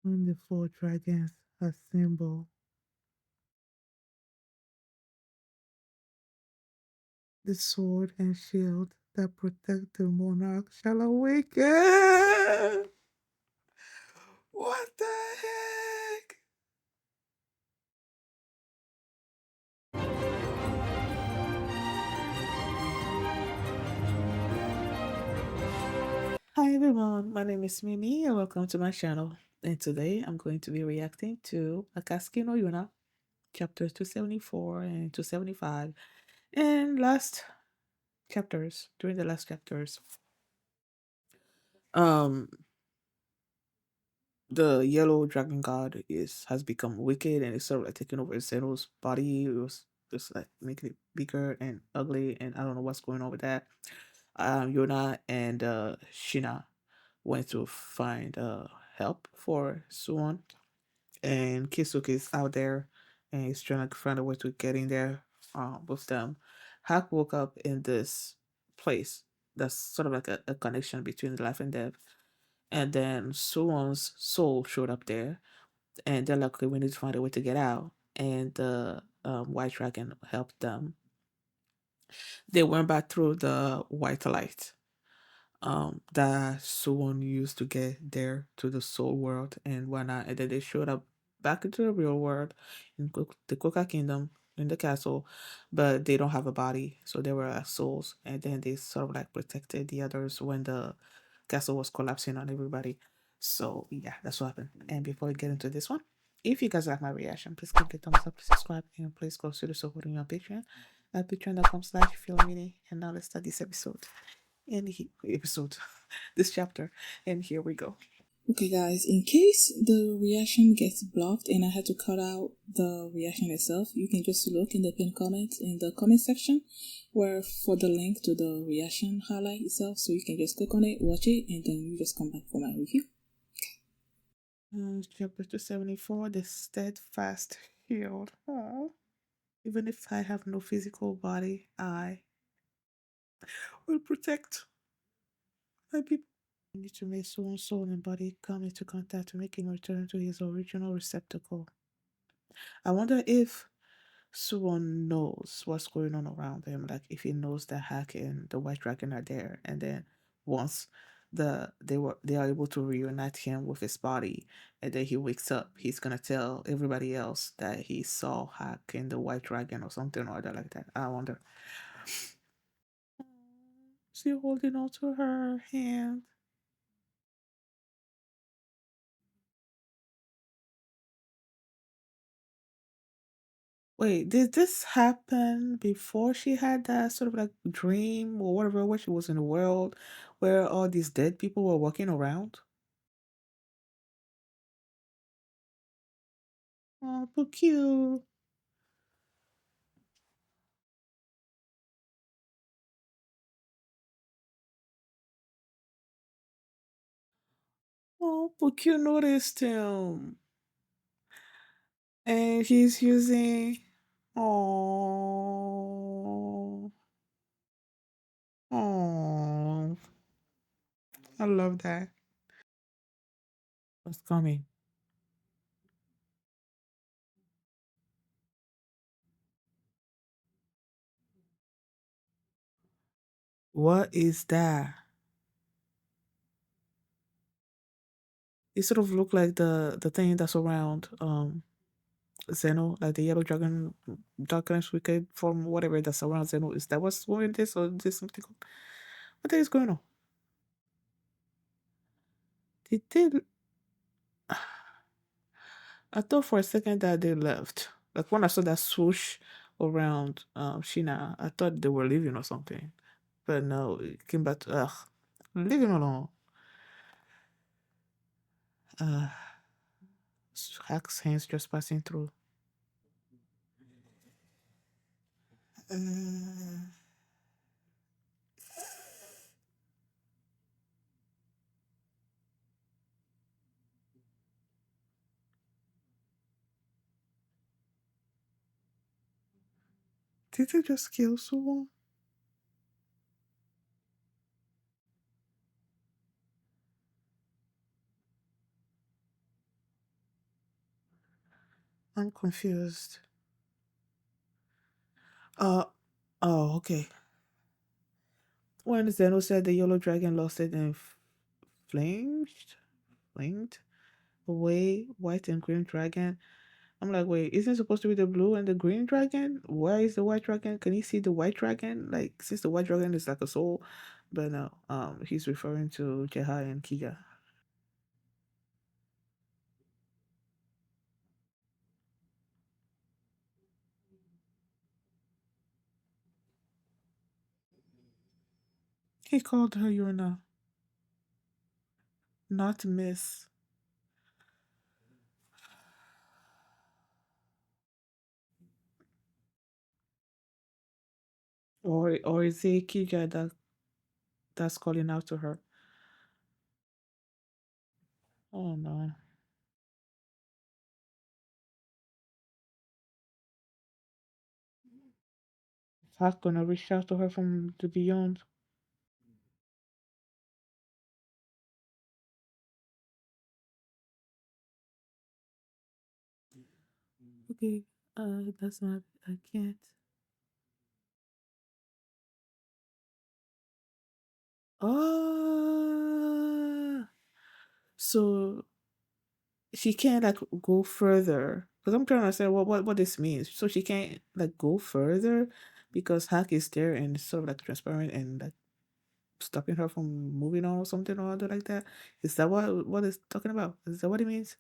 when the four dragons assemble, the sword and shield that protect the monarch shall awaken. What the heck? Hi everyone, my name is Mimi and welcome to my channel. And today I'm going to be reacting to Akatsuki no Yona, chapters 274 and 275, and last chapters, during the last chapters. Um the yellow dragon god has become wicked and it's sort of like taking over Zeno's body. It was just like making it bigger and ugly, and I don't know what's going on with that. Yona and Shina went to find help for Soo-won, and Kisuke is out there and he's trying to find a way to get in there with them. Hack woke up in this place that's sort of like a connection between life and death. And then Soo-won's soul showed up there, and they're like, okay, we need to find a way to get out. And the white dragon helped them. They went back through the white light that Soo-won used to get there to the soul world and whatnot. And then they showed up back into the real world in the Kouka Kingdom in the castle, but they don't have a body, so they were like souls. And then they sort of like protected the others when the castle was collapsing on everybody. So yeah, that's what happened. And before we get into this one, if you guys like my reaction, please click the thumbs up, please subscribe, and please consider supporting me on Patreon at patreon.com/feelmini. And now let's start this episode. Episode, this chapter, and here we go. Okay, guys, in case the reaction gets blocked and I had to cut out the reaction itself, you can just look in the pinned comment in the comment section where for the link to the reaction highlight itself, so you can just click on it, watch it, and then you just come back for my review. Chapter 274, the steadfast shield. Oh, even if I have no physical body, I will protect my people. I need to make someone's soul and body come into contact to make him return to his original receptacle. I wonder if Soo-won knows what's going on around him, like if he knows that Hack and the White Dragon are there, and then once they are able to reunite him with his body, and then he wakes up, he's gonna tell everybody else that he saw Hack and the White Dragon or something or other like that. I wonder. She holding on to her hand. Wait, did this happen before she had that sort of like dream or whatever, where she was in the world where all these dead people were walking around? Oh, so cute. Oh, Pokyo noticed him. And he's using. Oh, oh, I love that. What's coming? What is that? It sort of look like the thing that's around Zeno, like the yellow dragon, darkness wicked from whatever that's around Zeno. Is that what's going this or is this something? What the hell is going on? Did they? I thought for a second that they left. Like when I saw that swoosh around Sheena, I thought they were leaving or something. But no, it came back to leave him alone. Uh Hack's hands just passing through. Uh, did they just kill someone? I'm confused. Uh oh, okay. When Zeno said the yellow dragon lost it and flamed, flamed away white and green dragon. I'm like, wait, isn't it supposed to be the blue and the green dragon? Why is the white dragon? Can you see the white dragon? Like, since the white dragon is like a soul, but no, he's referring to Jeha and Kiga. He called her Yona, not Miss. Or is it Kiga that's calling out to her? Oh no. Is gonna reach out to her from the beyond? Okay, that's not. I can't. Ah, so she can't like go further because I'm trying to understand what this means. So she can't like go further because Hack is there and it's sort of like transparent and like stopping her from moving on or something or other like that. Is that what it's talking about? Is that what it means?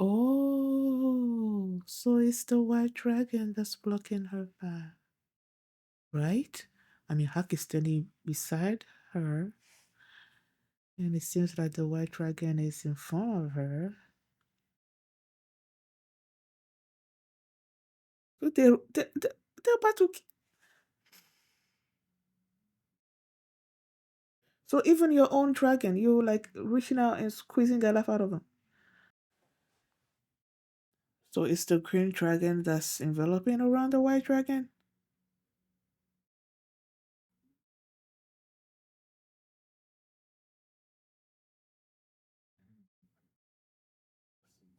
Oh, so it's the white dragon that's blocking her path, right? I mean, Hack is standing beside her, and it seems like the white dragon is in front of her. But they're about to. So even your own dragon, you like reaching out and squeezing the life out of them. So it's the green dragon that's enveloping around the white dragon.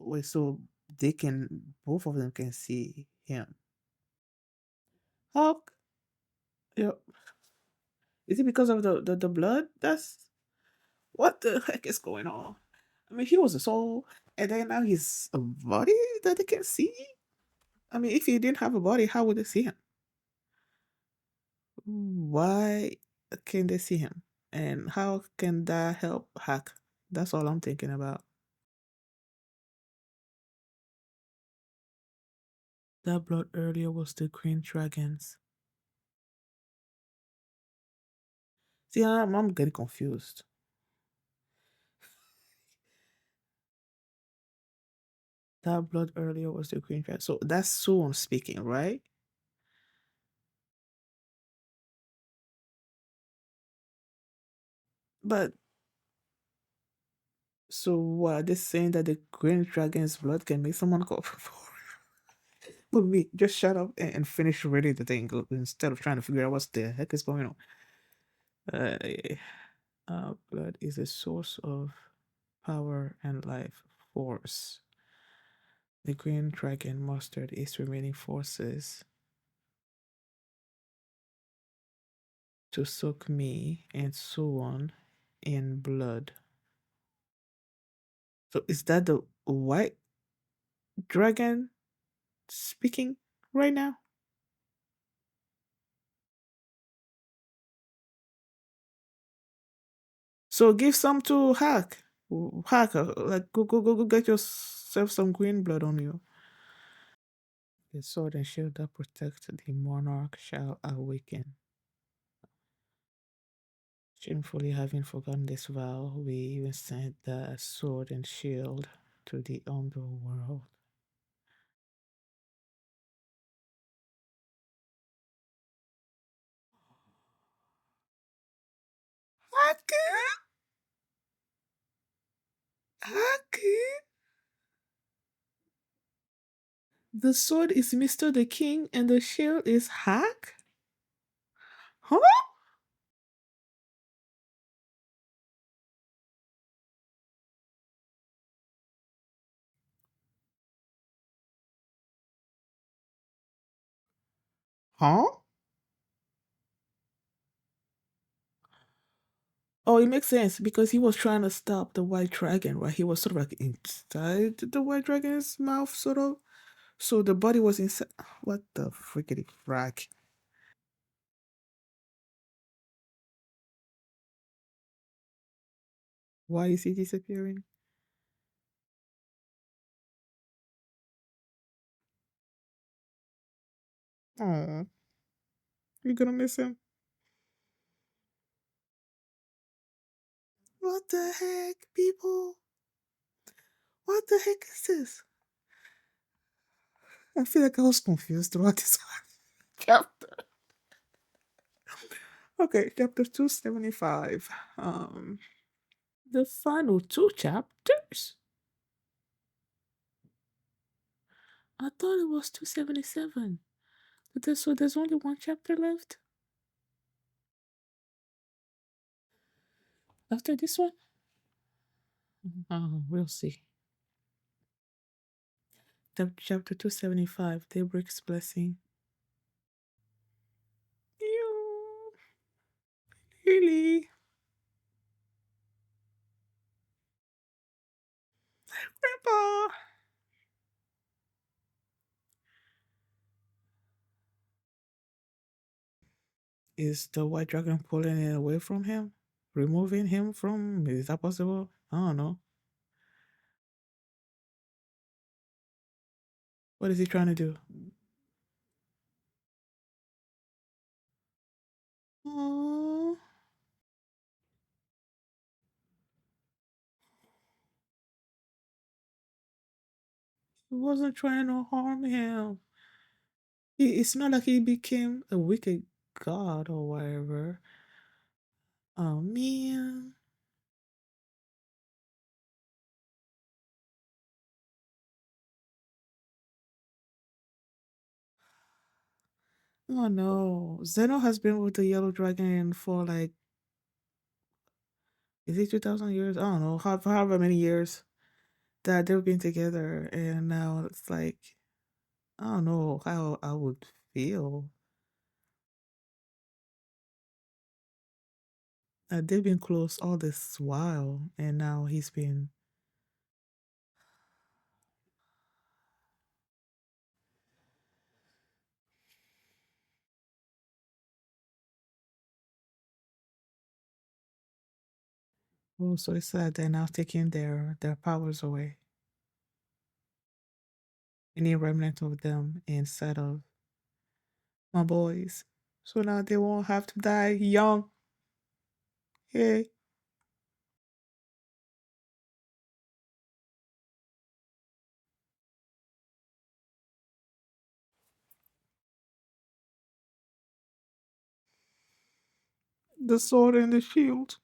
Wait, so they can both of them can see him. How? Yeah. Is it because of the blood? That's what the heck is going on? I mean, he was a soul, and then now he's a body that they can see. I mean, if he didn't have a body, how would they see him? Why can they see him? And how can that help Hack? That's all I'm thinking about. That blood earlier was the green dragons. See, I'm getting confused. That blood earlier was the green dragon. So that's Soo-won speaking, right? But so what? Are they saying that the green dragon's blood can make someone go for? But me, just shut up and finish reading the thing instead of trying to figure out what the heck is going on. Uh, blood is a source of power and life force. The green dragon mustered its remaining forces to soak me and Soo-won in blood. So is that the white dragon speaking right now? So give some to Hack. Hack, like go get yourself some green blood on you. The sword and shield that protect the monarch shall awaken. Shamefully having forgotten this vow, we even sent the sword and shield to the underworld. Hack, Hack. The sword is Mr. the King and the shield is Hack? Huh? Huh? Oh, it makes sense because he was trying to stop the white dragon, right? He was sort of like inside the white dragon's mouth, sort of. So the body was inside. What the frickety frack? Why is he disappearing? Oh, you're gonna miss him. What the heck, people? What the heck is this? I feel like I was confused throughout this chapter. Okay, chapter 275. The final two chapters? I thought it was 277. So there's only one chapter left after this one? We'll see. Chapter 275, Daybreak's Blessing. Ew, really? Grandpa! Is the white dragon pulling it away from him? Removing him from? Is that possible? I don't know. What is he trying to do? Oh, he wasn't trying to harm him. It's not like he became a wicked god or whatever. Oh man. Oh no. Zeno has been with the yellow dragon for like, is it 2000 years? I don't know, however many years that they've been together. And now it's like, I don't know how I would feel. They've been close all this while, and now he's been. Oh, so it's sad they're now taking their powers away. Any remnant of them instead of my boys. So now they won't have to die young. Yay. The sword and the shield.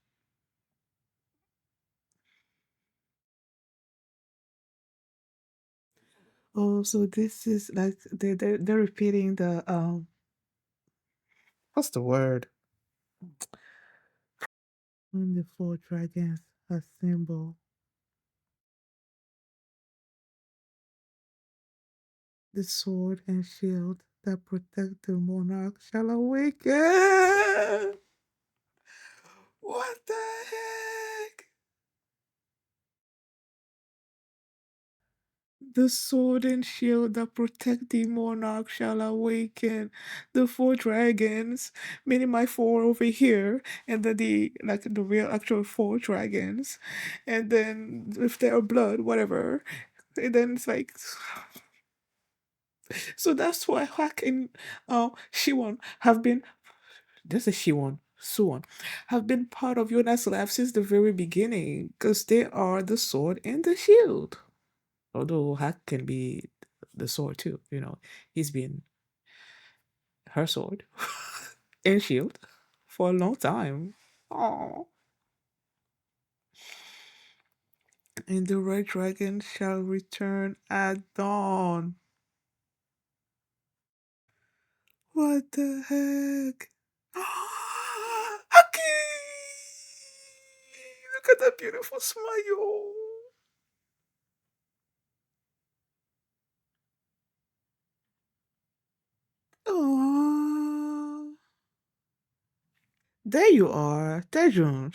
Oh, so this is like they're repeating the what's the word? When the four dragons assemble, the sword and shield that protect the monarch shall awaken. What the heck? The sword and shield that protect the monarch shall awaken. The four dragons, meaning my four over here, and then the real actual four dragons, and then if they are blood, whatever, and then it's like, so that's why Hak and Shiwon have been. This is Shiwon. Soo-won have been part of Yona's life since the very beginning because they are the sword and the shield. Although Hack can be the sword too, he's been her sword and shield for a long time. Oh, and the red dragon shall return at dawn. What the heck? Haki! Look at that beautiful smile. Aww. There you are, Tejun,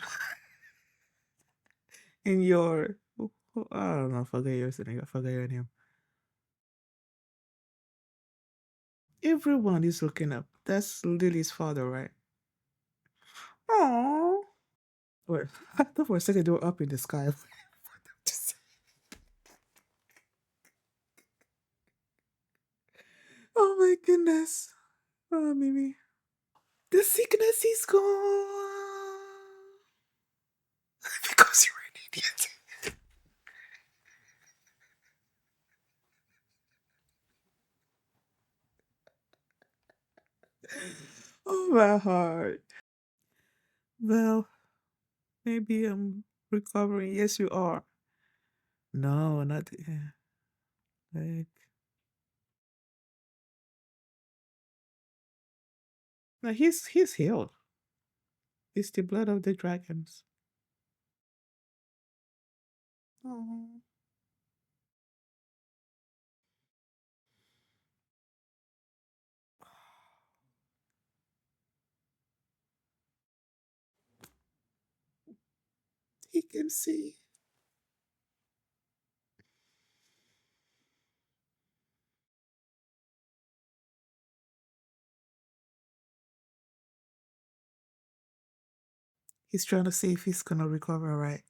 in your. I don't know. Forget your name. I forget your name. Everyone is looking up. That's Lily's father, right? Oh. Wait, I thought for a second they were up in the sky. Just- oh my goodness. Oh, Mimi. The sickness is gone. Because you're an idiot. Oh, my heart. Well, maybe I'm recovering. Yes, you are. No, not. Like, no, he's healed. It's the blood of the dragons. Oh, he can see. He's trying to see if he's gonna recover, right?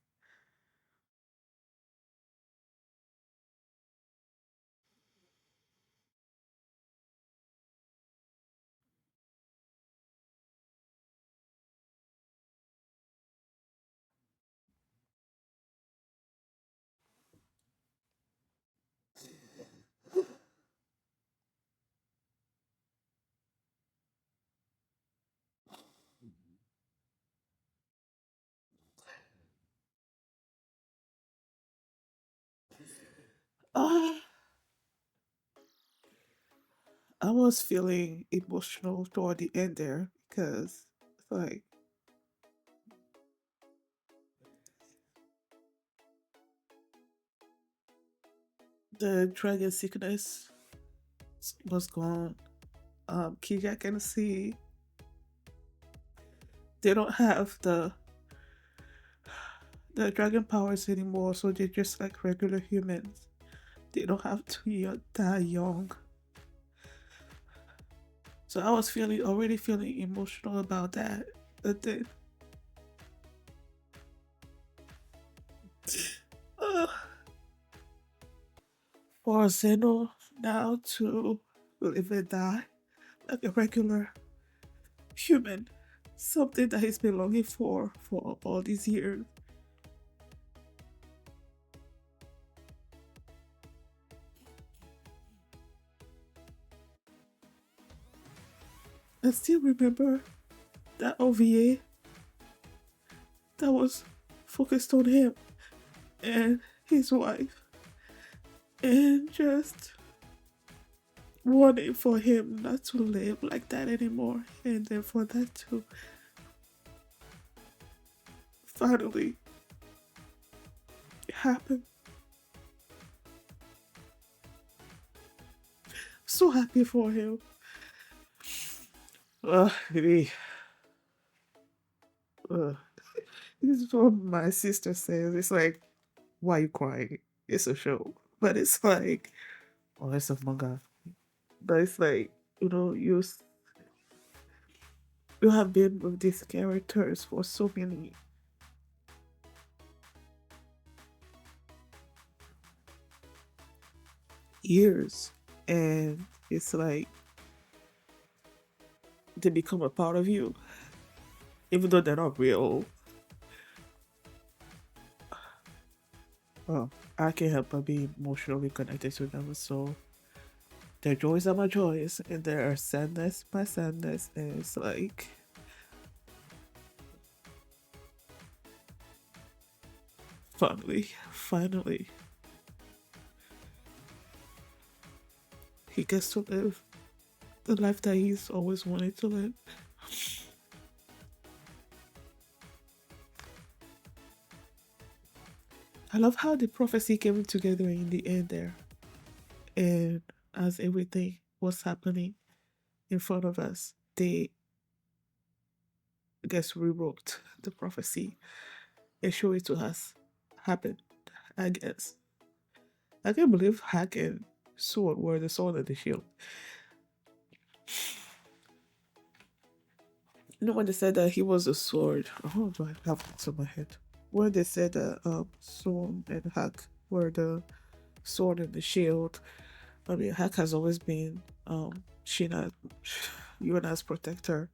Ah, I was feeling emotional toward the end there because, like, the dragon sickness was gone. Kija can see they don't have the dragon powers anymore, so they're just like regular humans. They don't have to die young. So I was feeling already feeling emotional about that. But then, uh, for Zeno now to live and die like a regular human, something that he's been longing for all these years. I still remember that OVA that was focused on him and his wife, and just wanting for him not to live like that anymore, and then for that to finally happen. So happy for him. Maybe. Uh, this is what my sister says. It's like, why you crying? It's a show, but it's like, oh, it's a manga. But it's like, you have been with these characters for so many years, and it's like they become a part of you, even though they're not real. Oh, I can't help but be emotionally connected to them. So their joys are my joys, and their sadness my sadness. And it's like, finally, he gets to live the life that he's always wanted to live. I love how the prophecy came together in the end there, and as everything was happening in front of us, guess, rewrote the prophecy and show it to us happened. I guess I can't believe Hack and Sword were the sword and the shield. You know when they said that he was a sword. Oh, do I have this in my head? When they said that Sword and Hack were the sword and the shield. I mean, Hack has always been Shina, Yuna's protector.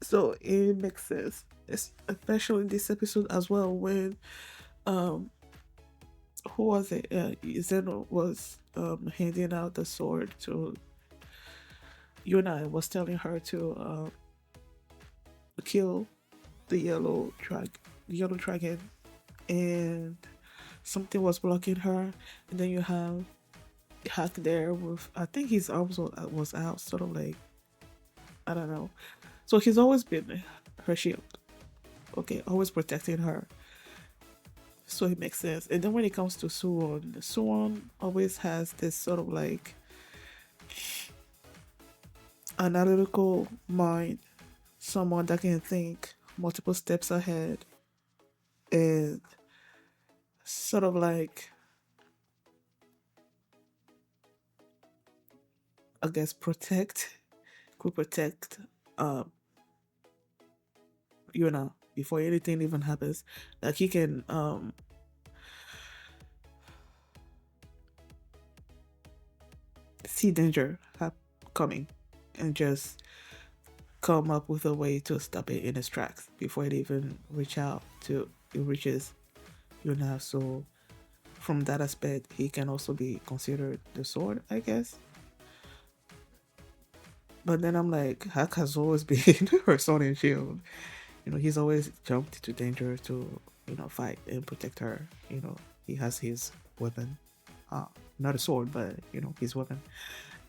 So it makes sense, especially in this episode as well when um who was it? Zeno was handing out the sword to Yuna and was telling her to kill the yellow dragon, and something was blocking her, and then you have Hack there with, I think his arms was out, sort of like, I don't know. So he's always been her shield, okay, always protecting her. So it makes sense. And then when it comes to Soo-won, Soo-won always has this sort of like analytical mind, someone that can think multiple steps ahead and sort of like, I guess, could protect um Yuna before anything even happens. Like he can see danger coming and just come up with a way to stop it in its tracks before it reaches Yuna. So from that aspect, he can also be considered the sword, I guess. But then I'm like, Hack has always been her sword and shield. He's always jumped into danger to, fight and protect her. He has his weapon, uh, not a sword, but his weapon,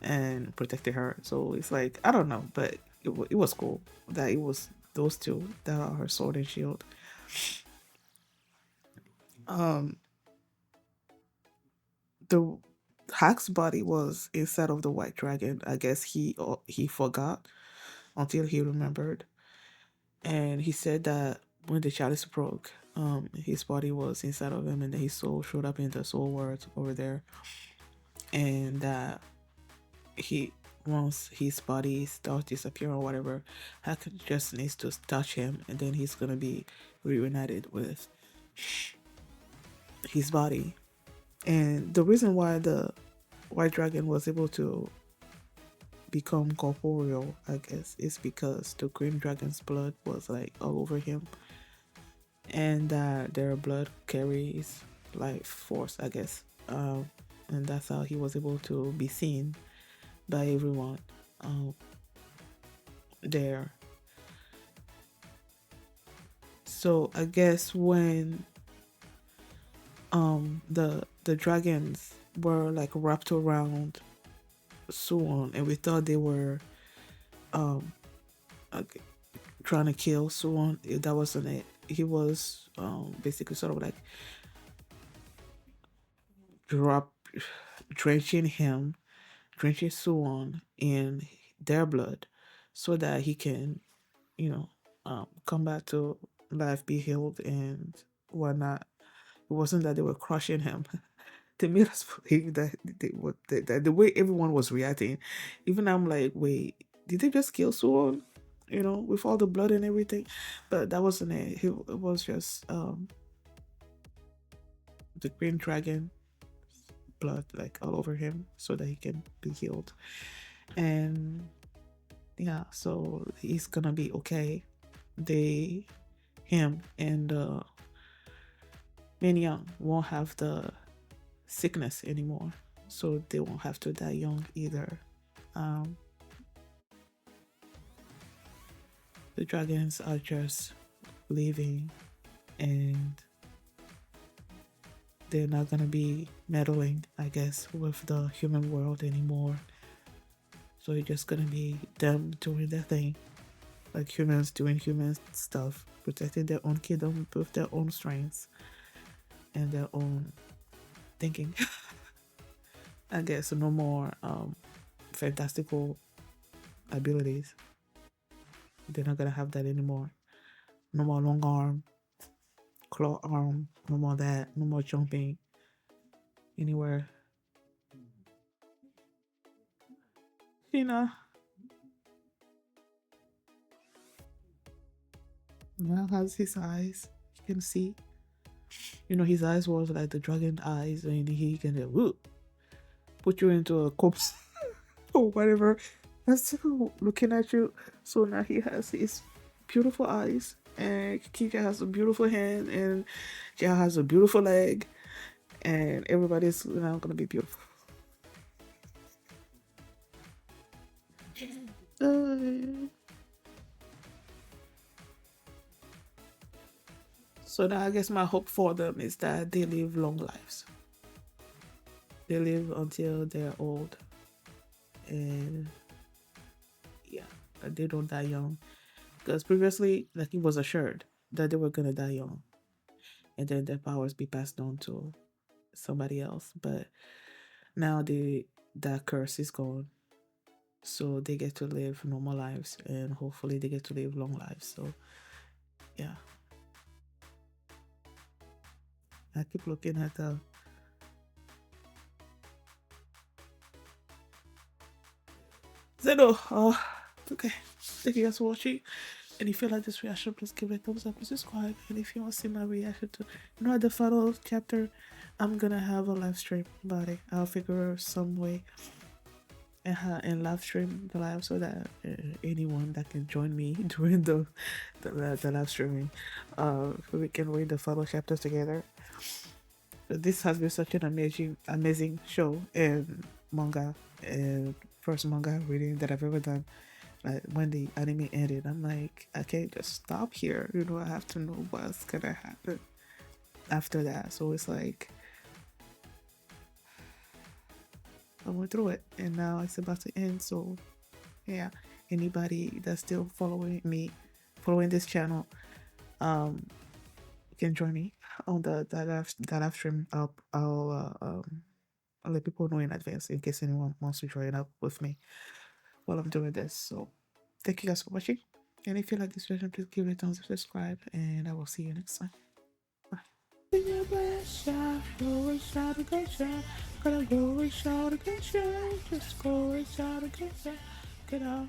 and protected her. So it's like, I don't know, but it was cool that it was those two that are her sword and shield. Um, the Hack's body was inside of the white dragon. I guess he forgot until he remembered, and he said that when the chalice broke, his body was inside of him, and then his soul showed up in the soul world over there, and that he once his body starts disappearing or whatever, Hack just needs to touch him, and then he's gonna be reunited with his body. And the reason why the white dragon was able to become corporeal, I guess, is because the green dragon's blood was like all over him, and that their blood carries life force, I guess. And that's how he was able to be seen by everyone there. So I guess when the dragons were like wrapped around Soo-won, and we thought they were um like, trying to kill Soo-won, that wasn't it. He was basically sort of like drop drenching him, drenching Soo-won in their blood, so that he can, you know, come back to life, be healed, and whatnot. It wasn't that they were crushing him. They made us believe that that the way everyone was reacting, even I'm like, wait, did they just kill Soo-won? With all the blood and everything, but that wasn't it. It was just the green dragon blood like all over him so that he can be healed. And yeah, so he's gonna be okay. They him and Min Young won't have the sickness anymore, so they won't have to die young either. Um, the dragons are just leaving, and they're not gonna be meddling, I guess, with the human world anymore. So it's just gonna be them doing their thing, like humans doing human stuff, protecting their own kingdom with their own strengths and their own thinking. I guess no more fantastical abilities. They're not gonna have that anymore. No more long arm, claw arm, no more that, no more jumping anywhere. Hina now has his eyes. You can see. His eyes was like the dragon eyes, and he can put you into a corpse or whatever. That's still looking at you. So now he has his beautiful eyes, and Kika has a beautiful hand, and Jia has a beautiful leg, and everybody's now gonna be beautiful. Uh, so now I guess my hope for them is that they live long lives. They live until they're old, and yeah, they don't die young. Because previously, like it was assured that they were gonna die young, and then their powers be passed on to somebody else. But now that curse is gone, so they get to live normal lives, and hopefully they get to live long lives. So yeah, I keep looking at Zeno. Oh, okay. Thank you guys for watching. And if you like this reaction, please give it a thumbs up and subscribe. And if you want to see my reaction to, at the final chapter, I'm gonna have a live stream about it. I'll figure some way and live stream the live so that anyone that can join me during the live streaming, we can read the final chapters together. This has been such an amazing show and manga, and first manga reading that I've ever done. Like when the anime ended, I'm like, I can't just stop here. I have to know what's gonna happen after that. So it's like I went through it, and now it's about to end. So yeah, anybody that's still following me, following this channel, um, can join me on that live stream. I'll let people know in advance in case anyone wants to join up with me while I'm doing this. So thank you guys for watching. And if you like this version, please give it a thumbs up, subscribe, and I will see you next time. Bye. Gonna go and shout again, just go and shout again, get out.